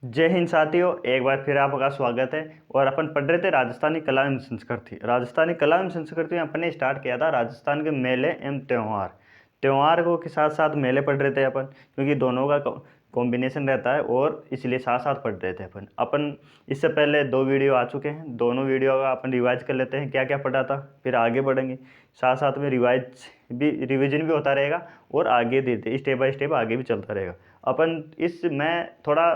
जय हिंद साथियों, एक बार फिर आपका स्वागत है। और अपन पढ़ रहे थे राजस्थानी कला एवं संस्कृति। राजस्थानी कला एवं संस्कृति में अपन ने स्टार्ट किया था राजस्थान के मेले एवं त्यौहार। त्यौहार को के साथ साथ मेले पढ़ रहे थे अपन, क्योंकि दोनों का कॉम्बिनेशन रहता है और इसलिए साथ साथ पढ़ रहे थे अपन। इससे पहले 2 वीडियो आ चुके हैं, दोनों वीडियो का अपन रिवाइज कर लेते हैं क्या क्या पढ़ा था, फिर आगे बढ़ेंगे। साथ साथ में रिविजन भी होता रहेगा और आगे धीरे स्टेप बाय स्टेप आगे भी चलता रहेगा। अपन मैं थोड़ा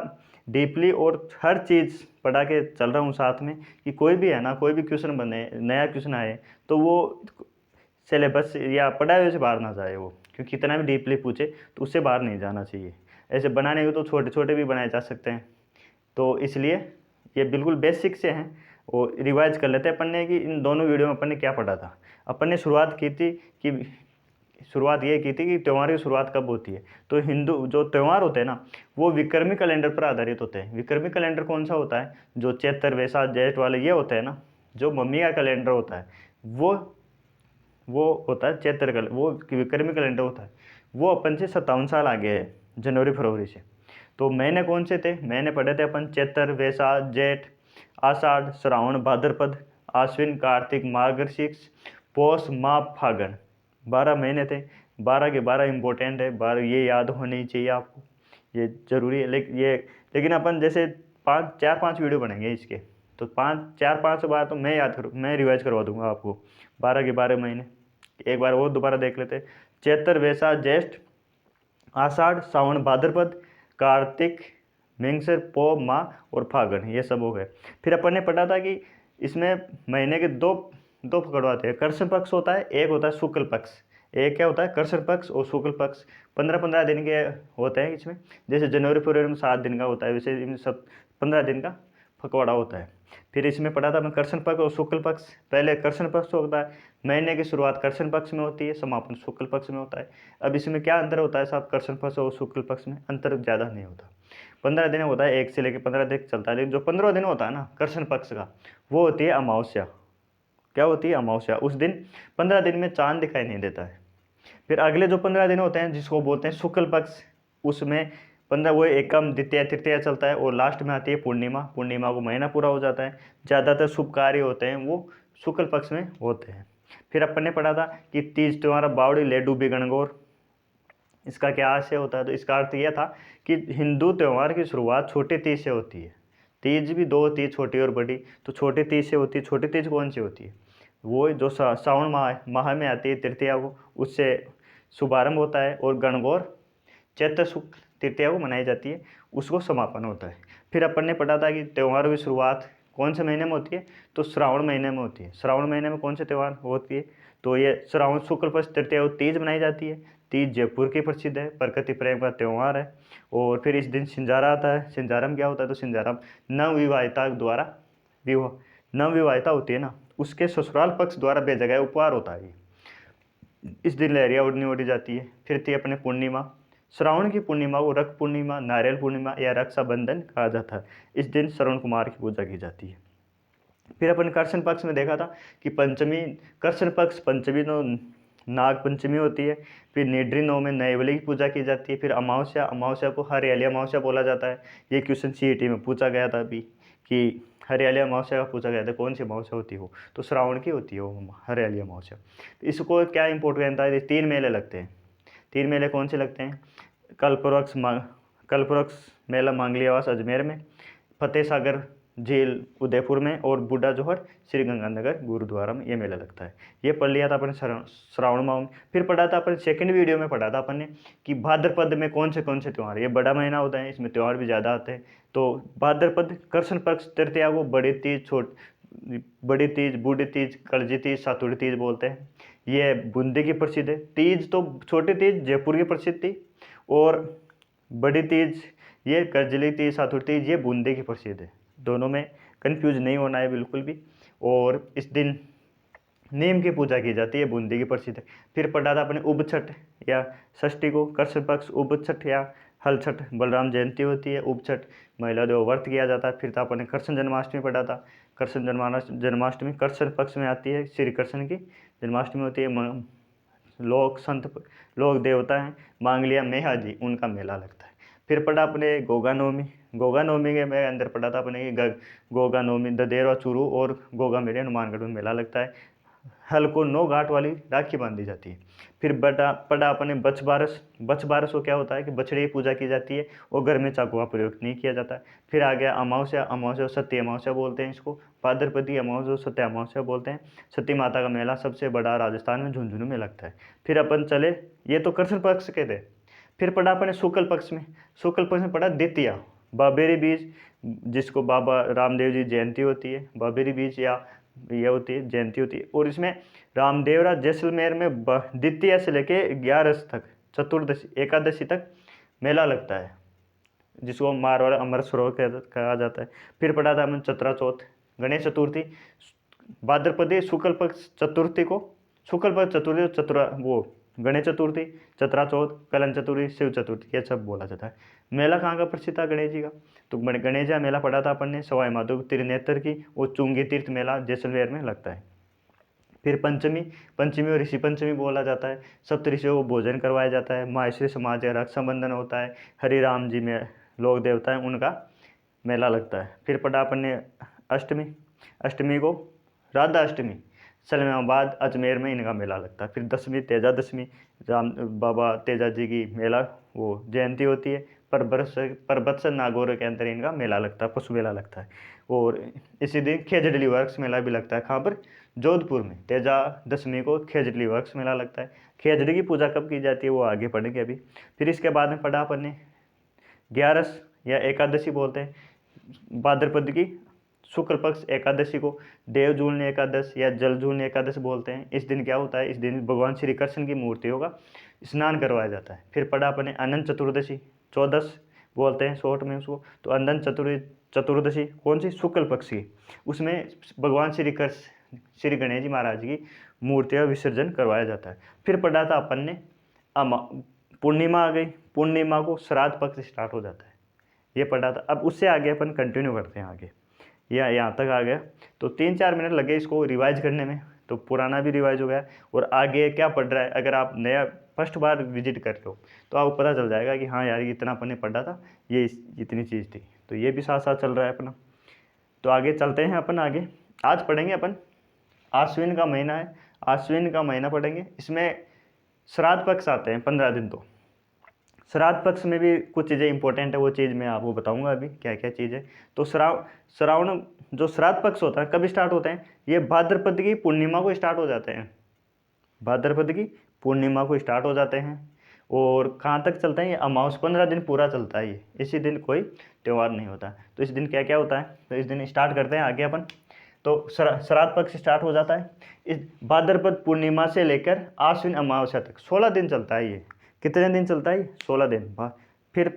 डीपली और हर चीज़ पढ़ा के चल रहा हूँ साथ में, कि कोई भी है ना, कोई भी क्वेश्चन बने, नया क्वेश्चन आए तो वो सिलेबस या पढ़ाए हुए से बाहर ना जाए वो, क्योंकि कितना भी डीपली पूछे तो उससे बाहर नहीं जाना चाहिए। ऐसे बनाने को तो छोटे छोटे भी बनाए जा सकते हैं, तो इसलिए ये बिल्कुल बेसिक से हैं। और रिवाइज कर लेते हैं अपन ने कि इन दोनों वीडियो में अपन ने क्या पढ़ा था। अपन ने शुरुआत की थी कि शुरुआत ये की थी कि त्यौहार की शुरुआत कब होती है। तो हिंदू जो त्यौहार होते हैं ना, वो विक्रमी कैलेंडर पर आधारित होते हैं। विक्रमी कैलेंडर कौन सा होता है? जो चैत्र वैसाख ज्येष्ठ वाले ये होते हैं ना। जो मम्मी का कैलेंडर होता है वो होता है चैत्र वो विक्रमी कैलेंडर होता है। वो अपन से 57 साल आगे है, जनवरी फरवरी से। तो महीने कौन से थे? महीने पढ़े थे अपन चैत्र वैसाख जेठ आषाढ़ श्रावण भाद्रपद आश्विन कार्तिक मार्गशीर्ष पौष माघ फागण। 12 महीने थे। 12 के 12 इंपॉर्टेंट है, 12 ये याद होनी चाहिए आपको, ये जरूरी है। लेकिन अपन जैसे 4-5 वीडियो बनेंगे इसके, तो 4-5 बार तो मैं रिवाइज करवा दूंगा आपको। 12 के 12 महीने एक बार और दोबारा देख लेते। चैत्र वैसाख ज्येष्ठ आषाढ़ सावन भाद्रपद कार्तिक मिंगसर पौ माह और फागण, ये सब हो गए। फिर अपन ने पढ़ा था कि इसमें महीने के दो दो पकड़वाते हैं। कृष्ण पक्ष होता है, एक होता है शुक्ल पक्ष। एक क्या होता है? कृष्ण पक्ष और शुक्ल पक्ष। 15-15 दिन के होते हैं इसमें। जैसे जनवरी फरवरी में 7 दिन का होता है, वैसे इन सब 15 दिन का पखवाड़ा होता है। फिर इसमें पढ़ा था मैं कृष्ण पक्ष और शुक्ल पक्ष। पहले कृष्ण पक्ष होता है, महीने की शुरुआत कृष्ण पक्ष में होती है, समापन शुक्ल पक्ष में होता है। अब इसमें क्या अंतर होता है साहब? कृष्ण पक्ष और शुक्ल पक्ष में अंतर ज़्यादा नहीं होता। 15 दिन होता है, 1 से लेकर 15 दिन चलता है। लेकिन जो 15 दिन होता है ना कृष्ण पक्ष का, वो होती है अमावस्या। क्या होती है? अमावस्या। उस दिन 15 दिन में चांद दिखाई नहीं देता है। फिर अगले जो 15 दिन होते हैं जिसको बोलते हैं शुक्ल पक्ष, उसमें 15 वो एकम द्वितीय तृतीय चलता है और लास्ट में आती है पूर्णिमा। पूर्णिमा को महीना पूरा हो जाता है। ज़्यादातर शुभ कार्य होते हैं वो शुक्ल पक्ष में होते हैं। फिर अपन ने पढ़ा था कि तीज त्योहार बावड़ी ले डूबी गणगौर। इसका क्या आशय होता है? तो इसका अर्थ यह था कि हिंदू त्यौहार की शुरुआत छोटी तीज से होती है। तीज भी 2 तीज, छोटी और बड़ी। तो छोटी तीज से होती है। छोटी तीज कौन सी होती है? वो जो सावन माह में आती है तृतीया को, उससे शुभारंभ होता है। और गणगौर चैत्र शुक्ल तृतीया को मनाई जाती है, उसको समापन होता है। फिर अपन ने पढ़ा था कि त्योहारों की शुरुआत कौन से महीने में होती है? तो श्रावण महीने में होती है। श्रावण महीने में कौन से त्यौहार होती है? तो ये श्रावण शुक्ल पक्ष तृतीया को तीज मनाई जाती है। तीज जयपुर की प्रसिद्ध है, प्रकृति प्रेम का त्यौहार है। और फिर इस दिन सिंजारा आता है। सिंजारा में क्या होता है? तो सिंजारा नवविवाहिता द्वारा विवाह नवविवाहिता होती है ना, उसके ससुराल पक्ष द्वारा भेजा गया उपहार होता है। इस दिन लहरिया उड़नी उड़ी जाती है। फिर थी अपने पूर्णिमा। श्रावण की पूर्णिमा को रक्त पूर्णिमा, नारियल पूर्णिमा या रक्षाबंधन कहा जाता है। इस दिन श्रवण कुमार की पूजा की जाती है। फिर अपन कृष्ण पक्ष में देखा था कि पंचमी, कृष्ण पक्ष पंचमी तो नाग पंचमी होती है। फिर निड्री नौ में नए बलि की पूजा की जाती है। फिर अमावस्या, अमावस्या को हरियाली अमावस्या बोला जाता है। ये क्वेश्चन सीईटी में पूछा गया था अभी कि हरियाली अमावस्या का पूछा गया था कौन सी अमावस्या होती है वो, तो श्रावण की होती है वो हरियाली अमावस्या। तो इसको क्या इंपॉर्टेंट है? 3 मेले लगते हैं। 3 मेले कौन से लगते हैं? कल्पवृक्ष मेला मांगलियावास अजमेर में, फतेह सागर झील उदयपुर में, और बूढ़ा जोहर श्री गंगानगर गुरुद्वारा में ये मेला लगता है। ये पढ़ लिया था अपन श्रावण माह में। फिर पढ़ा था अपन सेकंड वीडियो में पढ़ा था अपन ने कि भाद्रपद में कौन से त्यौहार, ये बड़ा महीना होता है, इसमें त्यौहार भी ज़्यादा आते हैं। तो भाद्रपद कृष्ण पक्ष तृतीया को बड़ी तीज बूढ़ी तीज कलजी तीज सातुड़ी तीज बोलते हैं। ये बूंदी की प्रसिद्ध है। तीज तो छोटी तीज जयपुर की प्रसिद्ध थी, और बड़ी तीज ये करजली तीज सातुड़ी तीज ये बूंदी की प्रसिद्ध है। दोनों में कंफ्यूज नहीं होना है बिल्कुल भी। और इस दिन नीम की पूजा की जाती है, बूंदी की प्रसिद्ध है। फिर पढ़ा था अपने उब छठ या षष्ठी को, कृष्ण पक्ष उब छठ या हल छठ, बलराम जयंती होती है। उब छठ महिला देव व्रत किया जाता है। फिर था अपने कृष्ण जन्माष्टमी पढ़ा था। कृष्ण जन्माष्टमी कृष्ण पक्ष में आती है, श्री कृष्ण की जन्माष्टमी होती है। लोक संत लोक देवता हैं मांगलिया मेहा जी, उनका मेला लगता है। फिर पढ़ा अपने गोगा नवमी। गोगा नवमी के मैं अंदर पढ़ा था अपने गोगा नवमी ददेरवा चूरू और गोगा मेले हनुमानगढ़ में मेला लगता है। हल को 9 घाट वाली राखी बांधी जाती है। फिर पढ़ा अपने बछ बारस। बछ बारस को क्या होता है कि बछड़े की पूजा की जाती है और घर में चाकू का प्रयोग नहीं किया जाता है। फिर आ गया अमावस्या। अमावस्या सत्य अमावस्या बोलते हैं इसको, भाद्रपदी अमावस्या सत्य अमावस्या बोलते हैं। सती माता का मेला सबसे बड़ा राजस्थान में झुंझुनू में लगता है। फिर अपन चले, ये तो कृष्ण पक्ष के थे। फिर पढ़ा अपने शुक्ल पक्ष में। शुक्ल पक्ष में पढ़ा द्वितीया, बाबेरी बीज, जिसको बाबा रामदेव जी जयंती होती है, बाबेरी बीज या यह होती है जयंती होती है। और इसमें रामदेवरा जैसलमेर में द्वितीय से लेके 11 तक चतुर्दशी एकादशी तक मेला लगता है, जिसको मारवाड़ अमर सरोवर कहा जाता है। फिर पढ़ा था हमने चतरा चौथ, गणेश चतुर्थी, भाद्रपदी शुक्ल पक्ष चतुर्थी को, शुक्ल पक्ष चतुर्थी चतुरा वो गणेश चतुर्थी, चतरा चौथ, कलन चतुर्थी, शिव चतुर्थी, ये सब बोला जाता है। मेला कहाँ का प्रसिद्ध था गणेश जी का, तो गणेश जी मेला पढ़ा था अपन ने सवाई माधोपुर त्रिनेत्र की और चुंगी तीर्थ मेला जैसलमेर में लगता है। फिर पंचमी, पंचमी और ऋषि पंचमी बोला जाता है। सप्त ऋषियों को भोजन करवाया जाता है। माहेश्वरी समाज का रक्षाबंधन होता है। हरि राम जी में लोक देवता है उनका मेला लगता है। फिर पढ़ा अपन ने अष्टमी। अष्टमी को राधा अष्टमी सलेमाबाद अजमेर में इनका मेला लगता है। फिर दसवीं तेजा दशमी, राम बाबा तेजा जी की मेला वो जयंती होती है। परबत्सर नागौर के अंदर इनका मेला लगता है, पशु मेला लगता है। और इसी दिन खेजड़ली वर्क्स मेला भी लगता है। कहाँ पर, जोधपुर में। तेजा दशमी को खेजड़ली वर्क्स मेला लगता है। खेजड़ी की पूजा कब की जाती है वो आगे पढ़ेंगे अभी। फिर इसके बाद में पढ़ा अपन ने 11 या एकादशी बोलते हैं भाद्रपद की शुक्ल पक्ष एकादशी को देव जूलनी एकादश या जल जूलनी एकादश बोलते हैं। इस दिन क्या होता है, इस दिन भगवान श्री कृष्ण की मूर्तियों का स्नान करवाया जाता है। फिर पढ़ा अपने अनंत चतुर्दशी, 14 बोलते हैं शॉर्ट में उसको, तो अनंत चतुर्दशी कौन सी, शुक्ल पक्ष की, उसमें भगवान श्री कृष्ण श्री गणेश जी महाराज की मूर्तियों का विसर्जन करवाया जाता है। फिर पढ़ा था अपन ने पूर्णिमा आ गई। पूर्णिमा को श्राद्ध पक्ष स्टार्ट हो जाता है, ये पढ़ा था। अब उससे आगे अपन कंटिन्यू करते हैं आगे, या यहाँ तक आ गया तो 3-4 मिनट लगे इसको रिवाइज करने में, तो पुराना भी रिवाइज हो गया। और आगे क्या पढ़ रहा है, अगर आप नया फर्स्ट बार विजिट कर लो तो आपको पता चल जाएगा कि हाँ यार इतना अपन ने पढ़ा था, ये इतनी चीज़ थी। तो ये भी साथ साथ चल रहा है अपना। तो आगे चलते हैं अपन आगे। आज पढ़ेंगे अपन आश्विन का महीना है, आश्विन का महीना पढ़ेंगे। इसमें श्राद्ध पक्ष आते हैं 15 दिन। तो श्राद्ध पक्ष में भी कुछ चीज़ें इंपॉर्टेंट है, वो चीज़ मैं आपको बताऊंगा अभी क्या क्या चीज़ है। तो श्रावण जो श्राद्ध पक्ष होता है कब स्टार्ट होते हैं, ये भाद्रपद की पूर्णिमा को स्टार्ट हो जाते हैं। भाद्रपद की पूर्णिमा को स्टार्ट हो जाते हैं और कहाँ तक चलते हैं, ये अमावस 15 दिन पूरा चलता है। ये इसी दिन कोई त्यौहार नहीं होता। तो इस दिन क्या क्या होता है, तो इस दिन स्टार्ट करते हैं आगे अपन। तो श्राद्ध पक्ष स्टार्ट हो जाता है इस भाद्रपद पूर्णिमा से लेकर आश्विन अमावस्या तक 16 दिन चलता है। ये कितने दिन चलता है, 16 दिन। फिर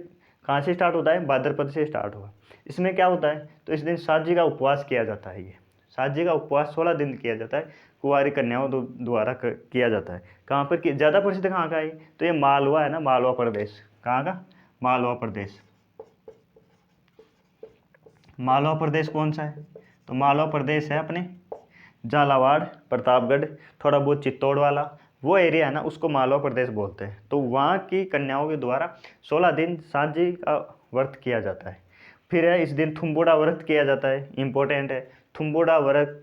कहाँ से स्टार्ट होता है, भाद्रपद से स्टार्ट हुआ। इसमें क्या होता है, तो इस दिन सात जी का उपवास किया जाता है। ये सात जी का उपवास 16 दिन किया जाता है, कुंवारी कन्याओं द्वारा किया जाता है। कहाँ पर ज़्यादा प्रसिद्ध कहाँ का है, तो ये मालवा है ना, मालवा प्रदेश। कहाँ का, मालवा प्रदेश। मालवा प्रदेश कौन सा है, तो मालवा प्रदेश है अपने झालावाड़, प्रतापगढ़, थोड़ा बहुत चित्तौड़ वाला वो एरिया है ना, उसको मालवा प्रदेश बोलते हैं। तो वहाँ की कन्याओं के द्वारा 16 दिन सात जी का व्रत किया जाता है। फिर है इस दिन थुम्बोड़ा व्रत किया जाता है, इंपॉर्टेंट है। थुम्बोड़ा व्रत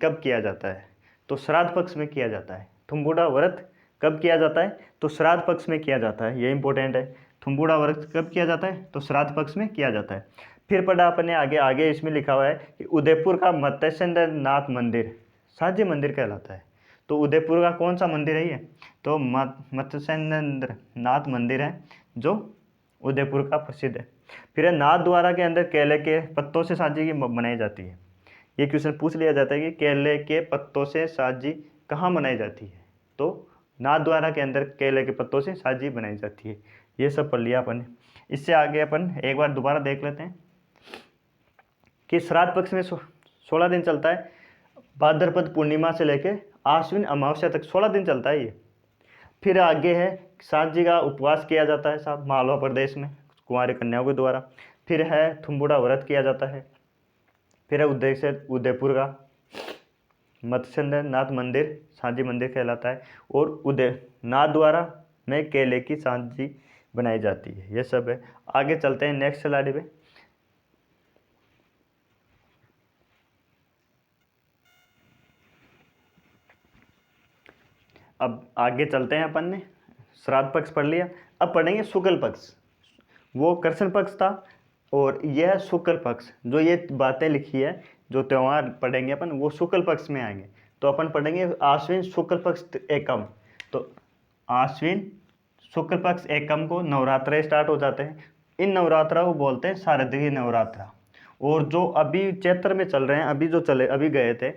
कब किया जाता है, तो श्राद्ध पक्ष में किया जाता है। थुम्बोड़ा व्रत कब किया जाता है, तो श्राद्ध पक्ष में किया जाता है, ये इंपॉर्टेंट है। थुम्बोड़ा व्रत कब किया जाता है, तो श्राद्ध पक्ष में किया जाता है। फिर पढ़ा अपने आगे इसमें लिखा हुआ है कि उदयपुर का मत्स्येंद्र नाथ मंदिर साजी मंदिर कहलाता है। तो उदयपुर का कौन सा मंदिर है ये, तो मत्स्येंद्र नाथ मंदिर है जो उदयपुर का प्रसिद्ध है। फिर नाथ द्वारा के अंदर केले के पत्तों से साजी की बनाई जाती है। ये क्वेश्चन पूछ लिया जाता है कि केले के पत्तों से साजी कहाँ बनाई जाती है, तो नाथ द्वारा के अंदर केले के पत्तों से साजी बनाई जाती है। ये सब पढ़ लिया अपन। इससे आगे अपन एक बार दोबारा देख लेते हैं कि श्राद्ध पक्ष में 16 दिन चलता है। भाद्रपद पूर्णिमा से लेके आश्विन अमावस्या तक 16 दिन चलता है ये। फिर आगे है सात जी का उपवास किया जाता है साहब मालवा प्रदेश में कुंवारी कन्याओं के द्वारा। फिर है थुम्बुड़ा व्रत किया जाता है। फिर है उदयपुर का मत्स्येंद्र नाथ मंदिर साजी मंदिर कहलाता है। और नाथ द्वारा में केले की साजी बनाई जाती है। ये सब है। आगे चलते हैं नेक्स्ट स्लाइड पे। अब आगे चलते हैं, अपन ने श्राद्ध पक्ष पढ़ लिया, अब पढ़ेंगे शुक्ल पक्ष। वो कृष्ण पक्ष था और यह शुक्ल पक्ष, जो ये बातें लिखी है, जो त्यौहार पढ़ेंगे अपन वो शुक्ल पक्ष में आएंगे। तो अपन पढ़ेंगे आश्विन शुक्ल पक्ष एकम। तो आश्विन शुक्ल पक्ष एकम को नवरात्र स्टार्ट हो जाते हैं। इन नवरात्रा को बोलते हैं शारदीय नवरात्रा। और जो अभी चैत्र में चल रहे हैं, अभी जो चले अभी गए थे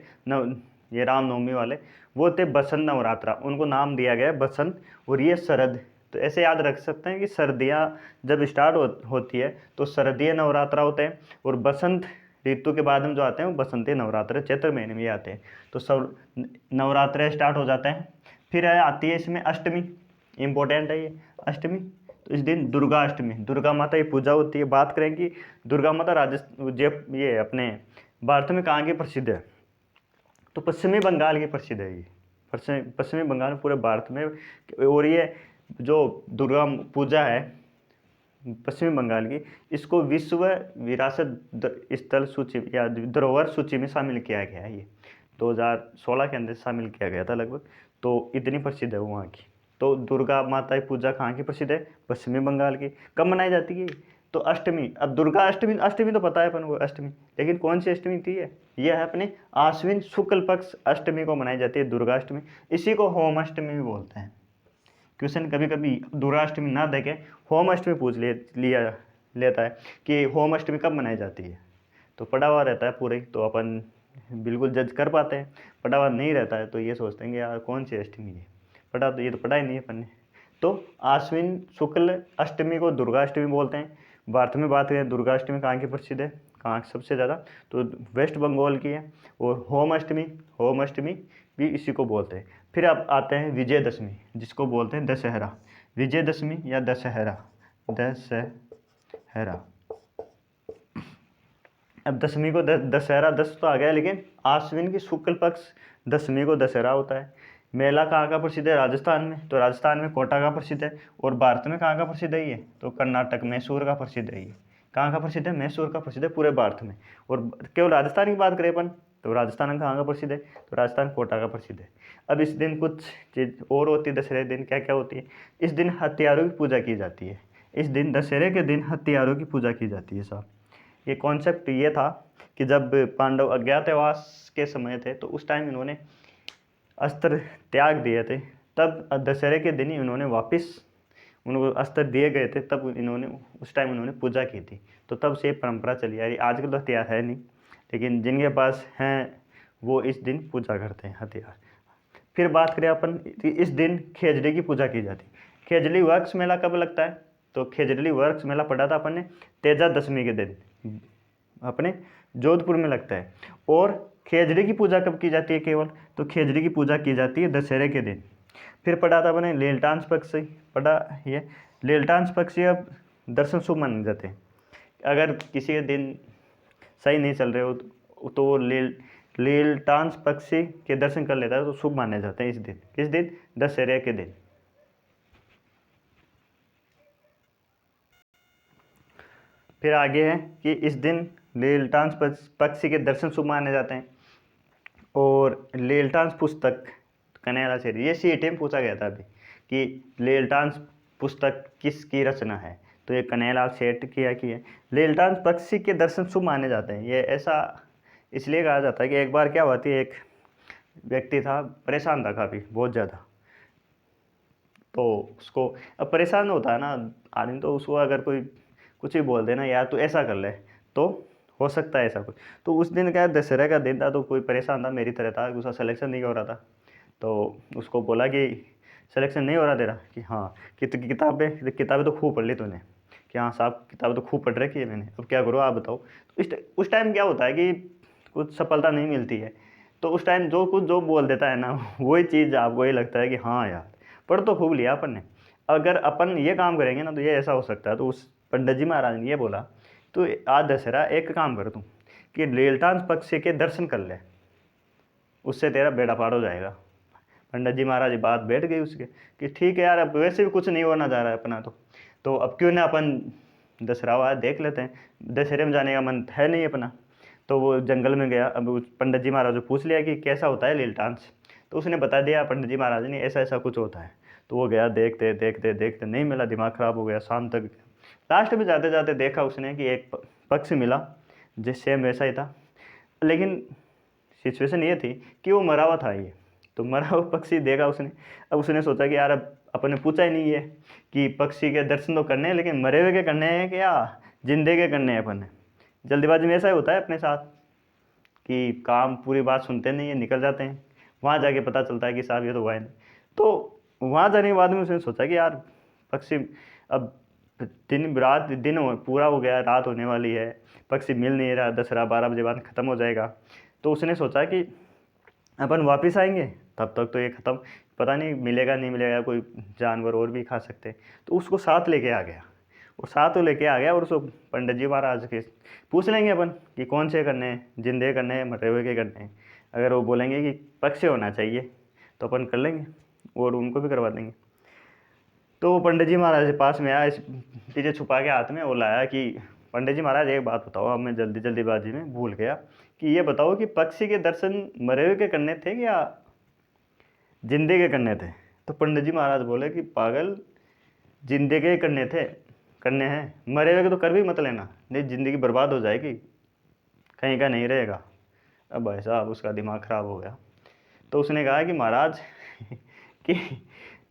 ये रामनवमी वाले, वो थे बसंत नवरात्रा, उनको नाम दिया गया है बसंत। और ये शरद, तो ऐसे याद रख सकते हैं कि सर्दियाँ जब स्टार्ट होती है तो शरदीय नवरात्रा होते हैं, और बसंत ऋतु के बाद में जो आते हैं वो बसंती नवरात्र चैत्र महीने में आते हैं। तो सब नवरात्र स्टार्ट हो जाते हैं। फिर आती है इसमें अष्टमी, इम्पोर्टेंट है ये अष्टमी। तो इस दिन दुर्गा अष्टमी, दुर्गा माता की पूजा होती है। बात करें कि दुर्गा माता राजस्थान ये अपने भारत में कहाँ की प्रसिद्ध है, तो पश्चिमी बंगाल की प्रसिद्ध है ये। पश्चिमी बंगाल पूरे भारत में। और ये जो दुर्गा पूजा है पश्चिमी बंगाल की, इसको विश्व विरासत स्थल सूची या धरोहर सूची में शामिल किया गया है। ये 2016 के अंदर शामिल किया गया था लगभग। तो इतनी प्रसिद्ध है वो वहाँ की। तो दुर्गा माता की पूजा कहाँ की प्रसिद्ध है, पश्चिमी बंगाल की। कब मनाई जाती है, तो अष्टमी। अब दुर्गा अष्टमी, अष्टमी तो पता है अपन को अष्टमी, लेकिन कौन सी अष्टमी थी यह है अपने आश्विन शुक्ल पक्ष अष्टमी को मनाई जाती है दुर्गा अष्टमी। इसी को होम अष्टमी भी बोलते हैं। क्वेश्चन कभी कभी दुर्गा अष्टमी ना देके होम अष्टमी पूछ लिया लेता है कि होम अष्टमी कब मनाई जाती है। तो पढ़ा हुआ रहता है पूरे, तो अपन बिल्कुल जज कर पाते हैं। पढ़ा हुआ नहीं रहता है तो ये सोचते हैं कि यार कौन सी अष्टमी है, पढ़ा तो ये तो पढ़ा ही नहीं है अपन ने। तो आश्विन शुक्ल अष्टमी को दुर्गा अष्टमी बोलते हैं। भारत में बात करें दुर्गा अष्टमी कहाँ की प्रसिद्ध है, कहाँ सबसे ज़्यादा, तो वेस्ट बंगाल की है। और होम अष्टमी भी इसी को बोलते हैं। फिर अब आते हैं विजयदशमी, जिसको बोलते हैं दशहरा। विजयदशमी या दशहरा, दशहरा। अब दशमी को दशहरा, दस तो आ गया, लेकिन आश्विन की शुक्ल पक्ष दशमी को दशहरा होता है। मेला कहाँ का प्रसिद्ध है, राजस्थान में। तो राजस्थान में कोटा का प्रसिद्ध है। और भारत में कहाँ का प्रसिद्ध है ये, तो कर्नाटक मैसूर का प्रसिद्ध है ये। कहाँ का प्रसिद्ध है, मैसूर का प्रसिद्ध है पूरे भारत में। और केवल राजस्थान की बात करें अपन, तो राजस्थान कहाँ का प्रसिद्ध है, तो राजस्थान कोटा का प्रसिद्ध है। अब इस दिन कुछ चीज़ और होती है दशहरे दिन, क्या क्या होती है। इस दिन हथियारों की पूजा की जाती है। इस दिन दशहरे के दिन हथियारों की पूजा की जाती है साहब। ये कॉन्सेप्ट ये था कि जब पांडव अज्ञातवास के समय थे तो उस टाइम इन्होंने अस्त्र त्याग दिए थे, तब दशहरे के दिन ही इन्होंने वापस उनको अस्त्र दिए गए थे, तब इन्होंने उस टाइम इन्होंने पूजा की थी। तो तब से ये परंपरा चली आ रही। आजकल तो हथियार है नहीं, लेकिन जिनके पास हैं वो इस दिन पूजा करते हैं हथियार। फिर बात करें अपन, इस दिन खेजड़ी की पूजा की जाती है। खेजड़ी वृक्ष मेला कब लगता है, तो खेजड़ी वृक्ष मेला पढ़ा था अपन ने तेजा दशमी के दिन अपने जोधपुर में लगता है। और खेजड़ी की पूजा कब की जाती है केवल, तो खेजड़ी की पूजा की जाती है दशहरे के दिन। फिर पढ़ा था अपने लेलटांस पक्ष से, पढ़ा ये लेलटांस पक्ष से अब दर्शन शुभ माने जाते हैं। अगर किसी के दिन सही नहीं चल रहे हो तो वो लेलटांस पक्षी के दर्शन कर लेता है तो शुभ माने जाते हैं इस दिन। किस दिन, दशहरे के दिन। फिर आगे है कि इस दिन लेलटांस पक्षी के दर्शन शुभ माने जाते हैं। और लेलटांस पुस्तक कन्हैयालाल सेठ, ये सीईटी में पूछा गया था अभी कि लेलटांस पुस्तक किसकी रचना है, तो ये कन्हैयालाल सेठ की है। लेलटांस पक्षी के दर्शन शुभ माने जाते हैं। ये ऐसा इसलिए कहा जाता है कि एक बार क्या हुआ थी, एक व्यक्ति था, परेशान था काफ़ी बहुत ज़्यादा। तो उसको अब परेशान होता है ना आदमी, तो उसको अगर कोई कुछ भी बोल देना यार तू ऐसा कर ले, तो हो सकता है ऐसा कुछ। तो उस दिन क्या दशहरा का दिन था, तो कोई परेशान था मेरी तरह था, उसका सिलेक्शन नहीं हो रहा था। तो उसको बोला कि सिलेक्शन नहीं हो रहा तेरा, कि हाँ कि किताबें तो खूब पढ़ ली तूने, कि हाँ साहब किताबें तो खूब पढ़ रखी है मैंने, अब क्या करो आप बताओ। तो उस टाइम क्या होता है कि कुछ सफलता नहीं मिलती है, तो उस टाइम जो बोल देता है ना वही चीज़ आपको ये लगता है कि हाँ यार पढ़ तो खूब लिया अपन ने, अगर अपन ये काम करेंगे ना तो ये ऐसा हो सकता है। तो उस पंडित जी महाराज ने ये बोला, तो आज दशहरा एक काम कर तू कि लेलटांस पक्षी के दर्शन कर ले, उससे तेरा बेड़ा पार हो जाएगा। पंडित जी महाराज बात बैठ गई उसके कि ठीक है यार, अब वैसे भी कुछ नहीं होना जा रहा है अपना, तो तो अब क्यों ना अपन दशहरा हुआ है देख लेते हैं, दशहरे में जाने का मन है नहीं अपना। तो वो जंगल में गया। अब उस पंडित जी महाराज को पूछ लिया कि कैसा होता है लील डांस, तो उसने बता दिया पंडित जी महाराज ने ऐसा ऐसा कुछ होता है। तो वो गया, देखते देखते देखते नहीं मिला, दिमाग ख़राब हो गया, शाम तक। लास्ट में जाते जाते देखा उसने कि एक पक्षी मिला जिस सेम वैसा ही था, लेकिन सिचुएशन ये थी कि वो मरा हुआ था ये। तो मरा हुआ पक्षी देखा उसने। अब उसने सोचा कि यार अब अपन ने पूछा ही नहीं है कि पक्षी के दर्शन तो करने हैं, लेकिन मरे हुए के करने हैं कि या जिंदे के करने हैं अपन ने। जल्दबाजी में ऐसा ही होता है अपने साथ कि काम पूरी बात सुनते नहीं है, निकल जाते हैं। वहाँ जाके पता चलता है कि साहब ये तो हुआ ही नहीं। तो वहाँ जाने के बाद में उसने सोचा कि यार पक्षी, अब दिन पूरा हो गया, रात होने वाली है, पक्षी मिल नहीं रहा, दशहरा 12 बजे बाद ख़त्म हो जाएगा। तो उसने सोचा कि अपन वापस आएंगे तब तक तो ये ख़त्म, पता नहीं मिलेगा नहीं मिलेगा, कोई जानवर और भी खा सकते हैं। तो उसको साथ लेके आ गया, वो साथ तो लेके आ गया। और उसको पंडित जी महाराज के पूछ लेंगे अपन कि कौन से करने हैं, जिंदे करने हैं, मरे हुए के करने हैं। अगर वो बोलेंगे कि पक्षी होना चाहिए तो अपन कर लेंगे और उनको भी करवा देंगे। तो वो पंडित जी महाराज के पास में आया, इस पीछे छुपा के हाथ में वो लाया कि पंडित जी महाराज एक बात बताओ, अब मैं जल्दीबाजी में भूल गया, कि ये बताओ कि पक्षी के दर्शन मरे हुए के करने थे या जिंदे के करने थे। तो पंडित जी महाराज बोले कि पागल, जिंदे के करने थे, करने हैं, मरे हुए के तो कर भी मत लेना, नहीं ज़िंदगी बर्बाद हो जाएगी, कहीं का नहीं रहेगा। अब भाई साहब उसका दिमाग ख़राब हो गया। तो उसने कहा कि महाराज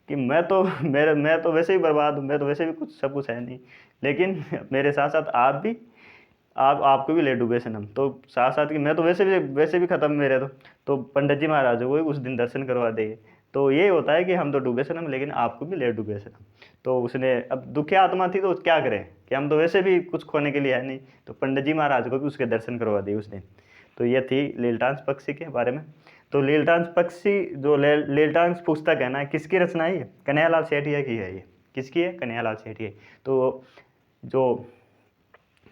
कि मैं तो वैसे ही बर्बाद हूँ, मैं तो वैसे भी कुछ सब कुछ है नहीं, लेकिन मेरे साथ साथ आप भी, आपको भी ले डूबे सनम। तो साथ साथ कि मैं तो वैसे भी ख़त्म मेरे तो पंडित जी महाराज वो उस दिन दर्शन करवा देंगे। तो ये होता है कि हम तो डूबे सनम, लेकिन आपको भी ले डूबे सनम। तो उसने, अब दुखी आत्मा थी तो क्या करें कि हम तो वैसे भी कुछ खोने के लिए है नहीं, तो पंडित जी महाराज को भी उसके दर्शन करवा दिए उस दिन। तो ये थी लीलटांस पक्षी के बारे में। तो लीलटांस पक्षी जो लीलटांस पुस्तक है ना, किसकी रचना है ये? कन्हैयालाल सेठिया की है ये। किसकी है? कन्हैयालाल सेठिया। तो जो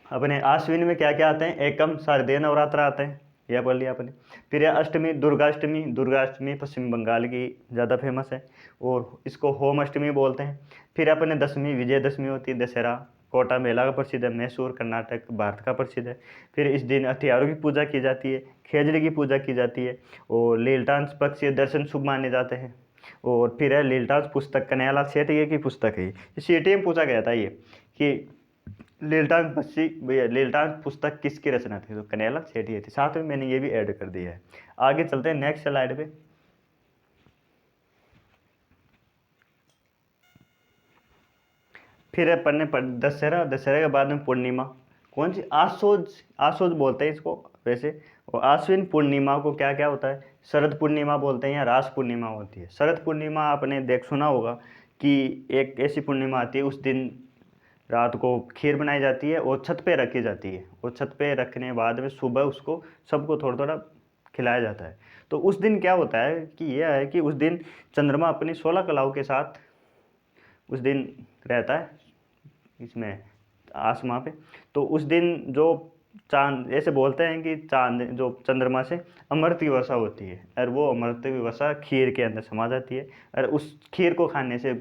अपने आश्विन में क्या क्या आते हैं, एकम शारदीय नवरात्र आते हैं, यह पढ़ लिया आपने। फिर यह अष्टमी, दुर्गाष्टमी पश्चिम बंगाल की ज़्यादा फेमस है और इसको होम अष्टमी बोलते हैं। फिर अपने दशमी विजयदशमी होती है, दशहरा कोटा मेला का प्रसिद्ध है, मैसूर कर्नाटक भारत का प्रसिद्ध है। फिर इस दिन हथियारों की पूजा की जाती है, खेजड़ी की पूजा की जाती है और लीलटांस पक्षी दर्शन शुभ माने जाते हैं। और फिर है लीलटांस पुस्तक, कन्हैयालाल सेठिया की पुस्तक है ये। सीटी में पूछा गया था ये कि लीलटांस पुस्तक किसकी रचना थी, तो कन्हैयालाल सेठिया थी। साथ में मैंने ये भी ऐड कर दिया है। आगे चलते हैं नेक्स्ट स्लाइड पे। फिर अपन ने दशहरा, दशहरे के बाद में पूर्णिमा, कौन सी? आसोज बोलते हैं इसको वैसे। और आश्विन पूर्णिमा को क्या क्या होता है? शरद पूर्णिमा बोलते हैं या रास पूर्णिमा होती है। शरद पूर्णिमा आपने सुना होगा कि एक ऐसी पूर्णिमा आती है, उस दिन रात को खीर बनाई जाती है और छत पे रखी जाती है, और छत पे रखने के बाद में सुबह उसको सबको थोड़ा थोड़ा खिलाया जाता है। तो उस दिन क्या होता है कि यह है कि उस दिन चंद्रमा अपनी 16 कलाओं के साथ उस दिन रहता है इसमें आसमां पे। तो उस दिन जो चांद, ऐसे बोलते हैं कि चांद जो चंद्रमा से अमृत वर्षा होती है, और वो अमृत वर्षा खीर के अंदर समा जाती है, और उस खीर को खाने से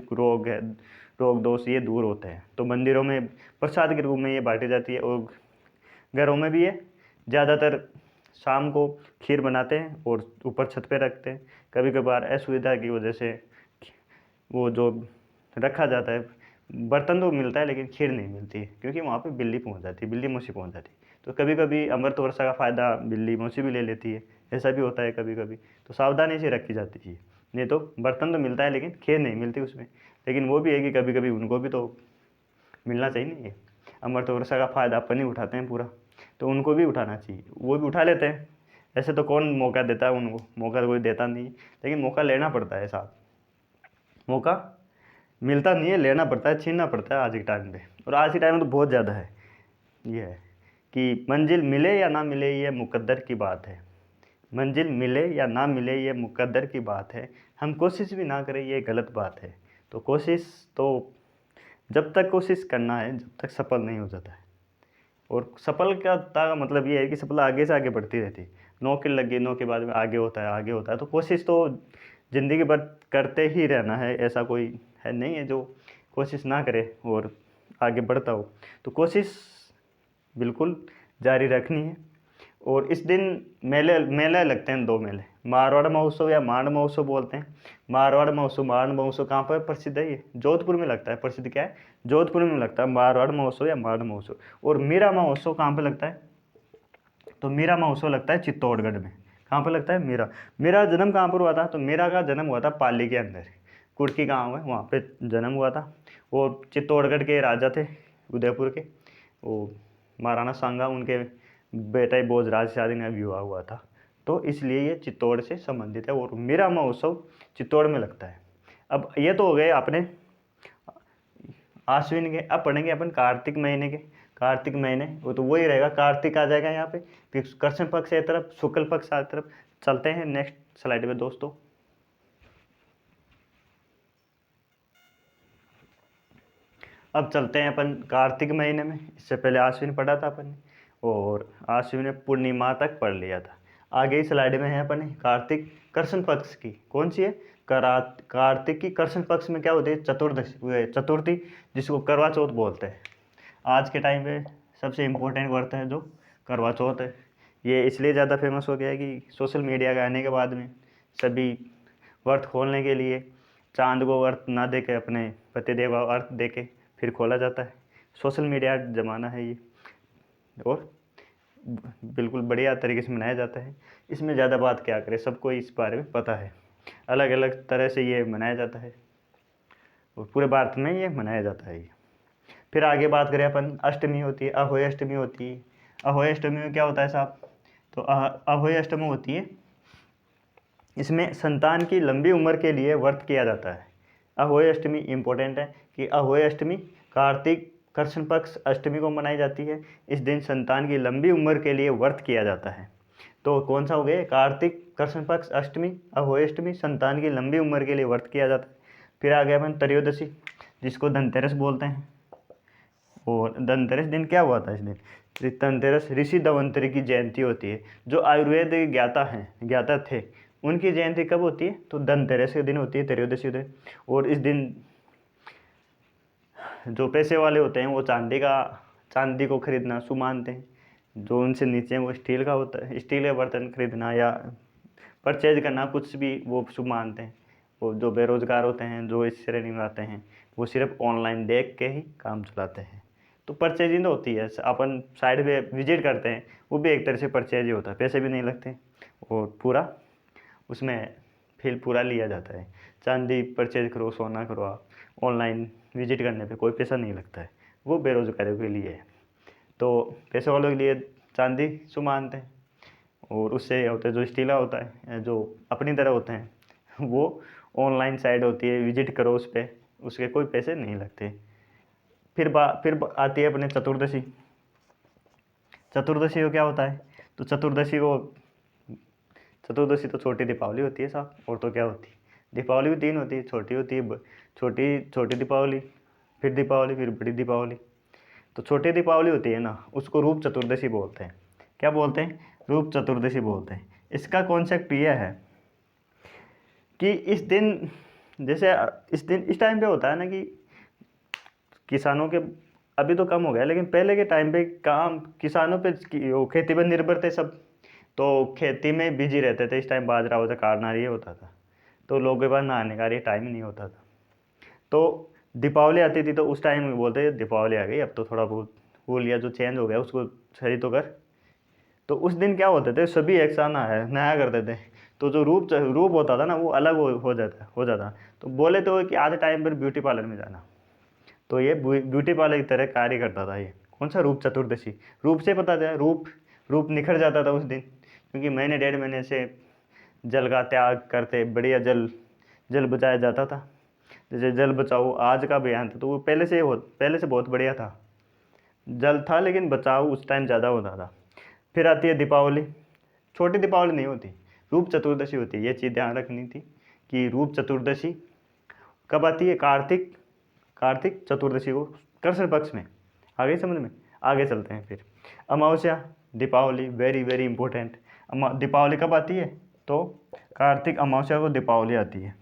रोग दोष ये दूर होते हैं। तो मंदिरों में प्रसाद के रूप में ये बांटी जाती है और घरों में भी ये ज़्यादातर शाम को खीर बनाते हैं और ऊपर छत पे रखते हैं। कभी कभार असुविधा की वजह से वो जो रखा जाता है, बर्तन तो मिलता है लेकिन खीर नहीं मिलती है, क्योंकि वहाँ पे बिल्ली पहुँच जाती है, बिल्ली मौसी पहुँच जाती है। तो कभी कभी अमृत वर्षा का फ़ायदा बिल्ली मौसी भी ले लेती है, ऐसा भी होता है कभी कभी। तो सावधानी से रखी जाती है, नहीं तो बर्तन तो मिलता है लेकिन खीर नहीं मिलती उसमें। लेकिन वो भी है कि कभी कभी उनको भी तो मिलना चाहिए नहीं है। अमृत वर्षा का फ़ायदा अपन ही उठाते हैं पूरा, तो उनको भी उठाना चाहिए, वो भी उठा लेते हैं। ऐसे तो कौन मौका देता है उनको, मौका तो कोई देता नहीं, लेकिन मौका लेना पड़ता है साथ, मौका मिलता नहीं है, लेना पड़ता है, छीनना पड़ता है आज के टाइम पे। और आज के टाइम में तो बहुत ज़्यादा है। ये है कि मंजिल मिले या ना मिले ये मुकद्दर की बात है, मंजिल मिले या ना मिले ये मुकद्दर की बात है, हम कोशिश भी ना करें ये गलत बात है। तो कोशिश तो जब तक कोशिश करना है जब तक सफल नहीं हो जाता है। और सफलता का मतलब ये है कि सफलता आगे से आगे बढ़ती रहती है। नो के लगे, नो के बाद में आगे होता है, आगे होता है। तो कोशिश तो ज़िंदगी भर करते ही रहना है, ऐसा कोई है नहीं है जो कोशिश ना करे और आगे बढ़ता हो। तो कोशिश बिल्कुल जारी रखनी है। और इस दिन मेले मेले लगते हैं, 2 मेले, मारवाड़ महोत्सव या मांड महोत्सव बोलते हैं। मारवाड़ महोत्सव मांड महोत्सव कहाँ पर प्रसिद्ध है? ये जोधपुर में लगता है। प्रसिद्ध क्या है? जोधपुर में लगता है मारवाड़ महोत्सव या मांड महोत्सव। और मीरा महोत्सव कहाँ पर लगता है? तो मीरा महोत्सव लगता है चित्तौड़गढ़ में। कहाँ पर लगता है? मीरा। मेरा जन्म कहाँ पर हुआ था? तो मेरा का जन्म हुआ था पाली के अंदर, कुर्की गाँव है, वहाँ पे जन्म हुआ था। और चित्तौड़गढ़ के राजा थे उदयपुर के, वो महाराणा सांगा, उनके बेटा भोजराज शादी में विवाह हुआ था। तो इसलिए ये चित्तौड़ से संबंधित है। और मीरा महोत्सव चित्तौड़ में लगता है। अब ये तो हो गए अपने आश्विन के। अब पढ़ेंगे अपन कार्तिक महीने के। कार्तिक महीने वो तो वही रहेगा, कार्तिक आ जाएगा यहाँ पे, फिर कृष्ण पक्ष एक तरफ, शुक्ल पक्ष आ तरफ। चलते हैं नेक्स्ट स्लाइड पे दोस्तों। अब चलते हैं अपन कार्तिक महीने में। इससे पहले आश्विन पढ़ा था अपन ने, और आश्विन में पूर्णिमा तक पढ़ लिया था। आगे इस स्लाइड में है अपन ने कार्तिक कृष्ण पक्ष की। कौन सी है? कार्तिक की कृष्ण पक्ष में क्या होती है? चतुर्दशी, चतुर्थी, जिसको करवा चौथ बोलते हैं। आज के टाइम पे सबसे इम्पोर्टेंट व्रत है जो करवा चौथ है। ये इसलिए ज़्यादा फेमस हो गया है कि सोशल मीडिया के आने के बाद में सभी व्रत खोलने के लिए चांद को व्रत ना दे के अपने पतिदेव व्रत दे के फिर खोला जाता है। सोशल मीडिया ज़माना है ये, और बिल्कुल बढ़िया तरीके से मनाया जाता है। इसमें ज़्यादा बात क्या करें, सबको इस बारे में पता है। अलग अलग तरह से ये मनाया जाता है और पूरे भारत में ये मनाया जाता है। फिर आगे बात करें अपन, अष्टमी होती है, अहोई अष्टमी होती है। अहोई अष्टमी में क्या होता है साहब? तो अहोई अष्टमी होती है, इसमें संतान की लंबी उम्र के लिए व्रत किया जाता है। अहोई अष्टमी इम्पोर्टेंट है कि अहोई अष्टमी कार्तिक कृष्ण पक्ष अष्टमी को मनाई जाती है। इस दिन संतान की लंबी उम्र के लिए व्रत किया जाता है। तो कौन सा हो गया? कार्तिक कृष्ण पक्ष अष्टमी, अहोई अष्टमी, संतान की लंबी उम्र के लिए व्रत किया जाता है। फिर आ गया अपन त्रयोदशी, जिसको धनतेरस बोलते हैं। और धनतेरस दिन क्या हुआ था? इस दिन धनतेरस ऋषि धन्वंतरि की जयंती होती है। जो आयुर्वेद के ज्ञाता थे, उनकी जयंती कब होती है? तो धनतेरस के दिन होती है, त्रयोदशी दिन। और इस दिन जो पैसे वाले होते हैं वो चांदी को खरीदना शुभ मानते हैं। जो उनसे नीचे हैं वो स्टील का होता है, स्टील के बर्तन खरीदना या परचेज करना कुछ भी वो शुभ मानते हैं। वो जो बेरोजगार होते हैं, जो इस श्रेणी में आते हैं, वो सिर्फ ऑनलाइन देख के ही काम चलाते हैं। तो परचेजिंग होती है, अपन साइड पे विजिट करते हैं, वो भी एक तरह से परचेज ही होता है, पैसे भी नहीं लगते और पूरा उसमें फील पूरा लिया जाता है। चांदी परचेज करो, सोना करो, आप ऑनलाइन विजिट करने पे कोई पैसा नहीं लगता है, वो बेरोजगारों के लिए है। तो पैसे वालों के लिए चांदी शुभ मानते हैं। और उससे होता है जो स्टीला होता है, जो अपनी तरह होते हैं, वो ऑनलाइन साइट होती है, विजिट करो उस पर, उसके कोई पैसे नहीं लगते। फिर आती है अपने चतुर्दशी। चतुर्दशी को क्या होता है? तो चतुर्दशी तो छोटी दीपावली होती है साहब, और तो क्या होती है? दीपावली भी 3 होती है, छोटी होती है, छोटी दीपावली, फिर बड़ी दीपावली। तो छोटी दीपावली होती है ना, उसको रूप चतुर्दशी बोलते हैं। क्या बोलते हैं? रूप चतुर्दशी बोलते हैं। इसका कॉन्सेप्ट ये है कि इस दिन, जैसे इस टाइम पे होता है ना कि किसानों के, अभी तो कम हो गया, लेकिन पहले के टाइम पे काम किसानों पे वो खेती पर निर्भर थे सब, तो खेती में बिजी रहते थे। इस टाइम बाजरा होता, काटना ये होता था, तो लोगों के पास नहाने का टाइम नहीं होता था। तो दीपावली आती थी तो उस टाइम बोलते दीपावली आ गई, अब तो थोड़ा बहुत वो लिया जो चेंज हो गया उसको सही तो कर। तो उस दिन क्या होते थे, सभी एक साथ नहाया करते थे। तो जो रूप होता था ना, वो अलग हो जाता। तो बोले तो कि आज टाइम पर ब्यूटी पार्लर में जाना, तो ये ब्यूटी पार्लर की तरह कार्य करता था। ये कौन सा? रूप चतुर्दशी। रूप से पता चला, रूप निखर जाता था उस दिन, क्योंकि महीने 1.5 महीने से जल का त्याग करते, बढ़िया जल बचाया जाता था। जैसे जल बचाओ आज का अभियान था, तो वो पहले से बहुत बढ़िया था। जल था लेकिन बचाव उस टाइम ज़्यादा होता था। फिर आती है दीपावली। छोटी दीपावली नहीं होती, रूप चतुर्दशी होती है। ये चीज़ ध्यान रखनी थी कि रूप चतुर्दशी कब आती है? कार्तिक चतुर्दशी को, कृष्ण पक्ष में। आगे समझ में? आगे चलते हैं। फिर अमावस्या, Deepavali, very very important. Deepavali कब आती है? तो कार्तिक अमावस्या को दीपावली आती है।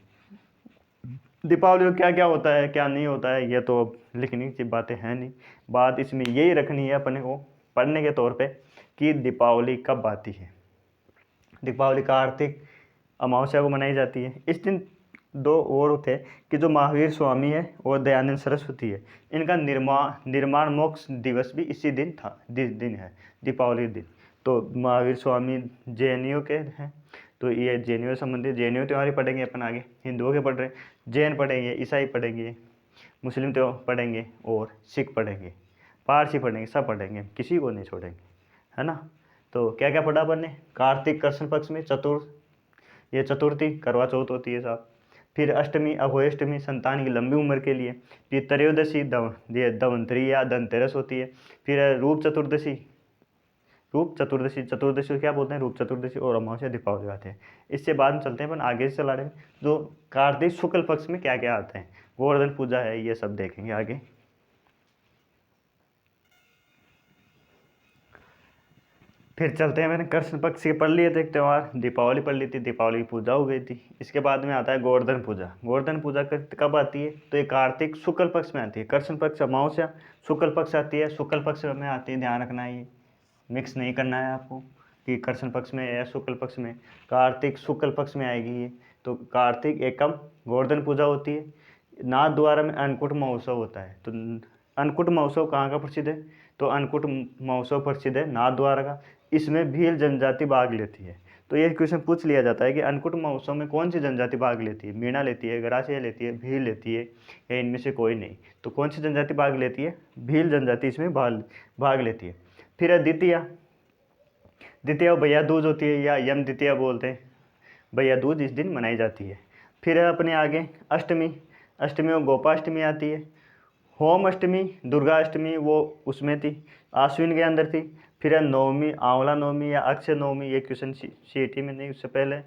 दीपावली को क्या क्या होता है क्या नहीं होता है ये तो अब लिखने की बातें हैं नहीं। बात इसमें यही रखनी है अपने को पढ़ने के तौर पे कि दीपावली कब आती है। दीपावली कार्तिक अमावस्या को मनाई जाती है। इस दिन दो और थे कि जो महावीर स्वामी है और दयानंद सरस्वती है, इनका निर्माण मोक्ष दिवस भी इसी दिन था, दिन है दीपावली दिन। तो महावीर स्वामी जैनियों के हैं, तो ये जैनियों से संबंधित जैनियों त्यौहार ही पढ़ेंगे अपन आगे। हिंदुओं के पढ़ रहे हैं, जैन पढ़ेंगे, ईसाई पढ़ेंगे, मुस्लिम त्यौहार पढ़ेंगे और सिख पढ़ेंगे, पारसी पढ़ेंगे, सब पढ़ेंगे, किसी को नहीं छोड़ेंगे, है ना। तो क्या क्या पढ़ा अपन ने? कार्तिक कृष्ण पक्ष में ये चतुर्थी करवा चौथ होती है साहब। फिर अष्टमी अघोय अष्टमी संतान की लंबी उम्र के लिए। फिर त्रयोदशी धन्वंतरी या धनतेरस होती है। फिर रूप चतुर्दशी को क्या बोलते हैं? रूप चतुर्दशी। और अमावस्या दीपावली आते हैं। इससे बाद में चलते हैं अपन आगे से चला रहे हैं जो कार्तिक शुक्ल पक्ष में क्या क्या आते हैं। गोवर्धन पूजा है, ये सब देखेंगे आगे। फिर चलते हैं, मैंने कृष्ण पक्ष के पढ़ लिए थे एक त्यौहार, दीपावली पढ़ ली थी, दीपावली की पूजा हो गई थी। इसके बाद में आता है गोवर्धन पूजा। गोवर्धन पूजा कब आती है? तो ये कार्तिक शुक्ल पक्ष में आती है। कृष्ण पक्ष अमावस्या, शुक्ल पक्ष आती है, शुक्ल पक्ष में आती है, ध्यान रखना है, ये मिक्स नहीं करना है आपको कि कृष्ण पक्ष में या शुक्ल पक्ष में। कार्तिक शुक्ल पक्ष में आएगी ये। तो कार्तिक एकम गोवर्धन पूजा होती है। नाथ द्वारा में अन्नकूट महोत्सव होता है। तो अन्नकूट महोत्सव कहाँ का प्रसिद्ध है? तो अन्नकूट महोत्सव प्रसिद्ध है नाथ द्वारा का। इसमें भील जनजाति भाग लेती है। तो ये क्वेश्चन पूछ लिया जाता है कि अन्नकूट महोत्सव में कौन सी जनजाति भाग लेती है? मीणा लेती है, गरासिया लेती है, भील लेती है, या इनमें से कोई नहीं? तो कौन सी जनजाति भाग लेती है? भील जनजाति इसमें भाग लेती है। फिर द्वितीया भैया दूज होती है, या यम द्वितीया बोलते हैं। भैया दूज इस दिन मनाई जाती है। फिर अपने आगे अष्टमी और गोपाष्टमी आती है। होम अष्टमी, दुर्गा अष्टमी वो उसमें थी, आश्विन के अंदर थी। फिर नवमी, आंवला नवमी या अक्षय नवमी। ये क्वेश्चन CET में नहीं, उससे पहले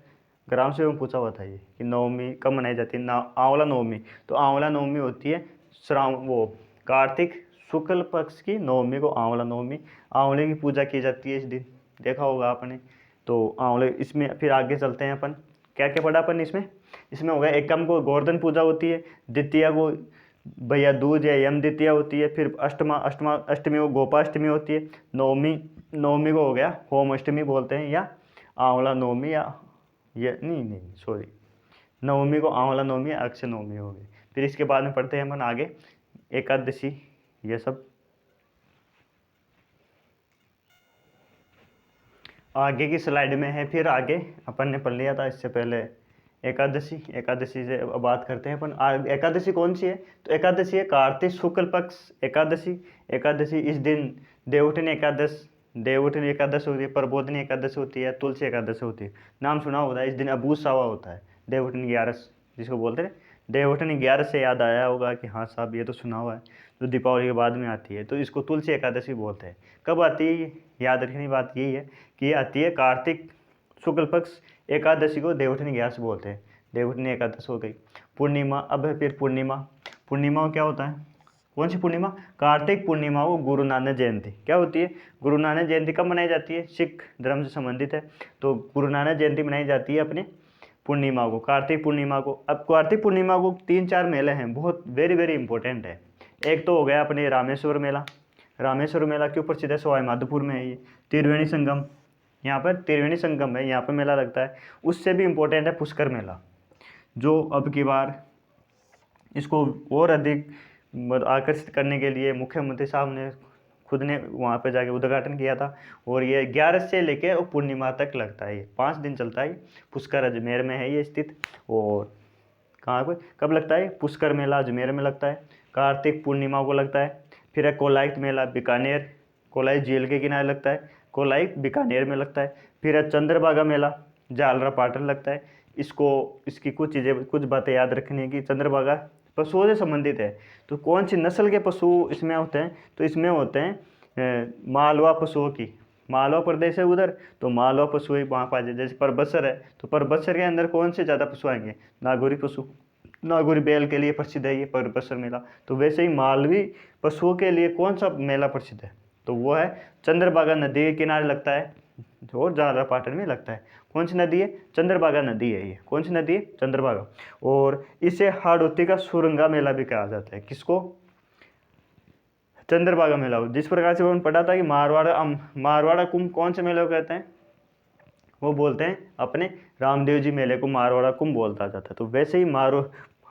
ग्राम सेवक में पूछा हुआ था ये कि नवमी कब मनाई जाती है। आंवला नवमी, तो आंवला नवमी होती है कार्तिक शुक्ल पक्ष की नवमी को आंवला नवमी। आंवले की पूजा की जाती है इस दिन, देखा होगा आपने। तो आंवले, इसमें फिर आगे चलते हैं अपन, क्या क्या पढ़ा अपन इसमें हो गया। एकम को गोवर्धन पूजा होती है, द्वितीया को भैया दूज या यम द्वितीया होती है। फिर अष्टमी को गोपाष्टमी होती है। नवमी को हो गया होम अष्टमी बोलते हैं, या आंवला नवमी, या ये नहीं सॉरी, नवमी को आंवला नवमी या अक्षय नवमी हो गई। फिर इसके बाद में पढ़ते हैं अपन आगे एकादशी, ये सब आगे की स्लाइड में है। फिर आगे अपन ने पढ़ लिया था इससे पहले एकादशी से बात करते हैं अपन। एकादशी कौन सी है? तो एकादशी है कार्तिक शुक्ल पक्ष एकादशी। इस दिन देवउठनी एकादश होती है, प्रबोधनी एकादश होती है, तुलसी एकादश होती है। नाम सुना होता है। इस दिन अबूझ सावा होता है, देवउठनी 11 जिसको बोलते हैं। देवउठनी 11 से याद आया होगा कि हाँ साहब ये तो सुना हुआ है, जो दीपावली के बाद में आती है। तो इसको तुलसी एकादशी बोलते हैं। कब आती है? याद रखने की बात यही है कि ये आती है कार्तिक शुक्ल पक्ष एकादशी को देवउठनी 11 बोलते हैं। देवउठनी एकादश हो गई। पूर्णिमा, अब है फिर पूर्णिमा को क्या होता है? कौन सी पूर्णिमा? कार्तिक पूर्णिमा को गुरु नानक जयंती क्या होती है? गुरु नानक जयंती कब मनाई जाती है? सिख धर्म से संबंधित है, तो गुरु नानक जयंती मनाई जाती है अपने पूर्णिमा को, कार्तिक पूर्णिमा को। अब कार्तिक पूर्णिमा को 3-4 मेले हैं, बहुत वेरी इंपॉर्टेंट है। एक तो हो गया अपने रामेश्वर मेला क्यों प्रसिद्ध है? सवाई माधोपुर में है ये। त्रिवेणी संगम, यहाँ पर त्रिवेणी संगम है, यहाँ पर मेला लगता है। उससे भी इम्पोर्टेंट है पुष्कर मेला, जो अब की बार इसको और अधिक आकर्षित करने के लिए मुख्यमंत्री साहब ने खुद ने वहाँ पे जाके उद्घाटन किया था। और ये 11 से लेके पूर्णिमा तक लगता है, ये 5 दिन चलता है। पुष्कर अजमेर में है ये स्थित। और कहाँ पर कब लगता है? पुष्कर मेला अजमेर में लगता है, कार्तिक पूर्णिमा को लगता है। फिर है कोलायत मेला बीकानेर, कोलाई झील के किनारे लगता है, कोलाई बीकानेर में लगता है। फिर है चंद्रभागा मेला झालरा पाटन लगता है। इसकी कुछ बातें याद रखनी है कि चंद्रभागा पशुओं से संबंधित है। तो कौन सी नस्ल के पशु इसमें होते हैं? तो इसमें होते हैं मालवा पशुओं की, मालवा प्रदेश है उधर, तो मालवा पशु ही वहाँ पाए। जैसे परबसर है, तो परबसर के अंदर कौन से ज़्यादा पशु आएंगे? नागौरी पशु, नागौरी बैल के लिए प्रसिद्ध है ये परबसर मेला। तो वैसे ही मालवी पशुओं के लिए कौन सा मेला प्रसिद्ध है? तो वो है चंद्रभागा नदी के किनारे लगता है, और झालरा पाटन में लगता है। कौन सी नदी है? चंद्रभागा नदी है ये। कौन सी नदी है? चंद्रभागा। और इसे हाड़ौती का सुरंगा मेला भी कहा जाता है। किसको? चंद्रभागा मेला। जिस प्रकार से उन्होंने पढ़ा था कि मारवाड़ा कुंभ कौन से मेले को कहते हैं? वो बोलते हैं अपने रामदेव जी मेले को मारवाड़ा कुंभ बोलता जाता है। तो वैसे ही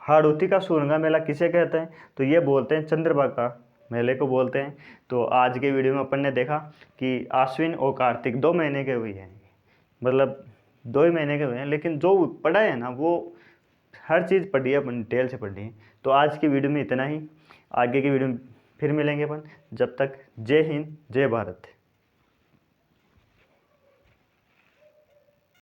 हाड़ौती का सुरंगा मेला किसे कहते हैं? तो ये बोलते हैं चंद्रभागा मेले को बोलते हैं। तो आज के वीडियो में अपन ने देखा कि आश्विन और कार्तिक 2 महीने के हुए हैं, मतलब 2 ही महीने के हुए हैं, लेकिन जो पढ़ा है ना वो हर चीज़ पढ़ी है, अपन डिटेल से पढ़ी है। तो आज की वीडियो में इतना ही। आगे की वीडियो में फिर मिलेंगे अपन। जब तक जय हिंद, जय भारत।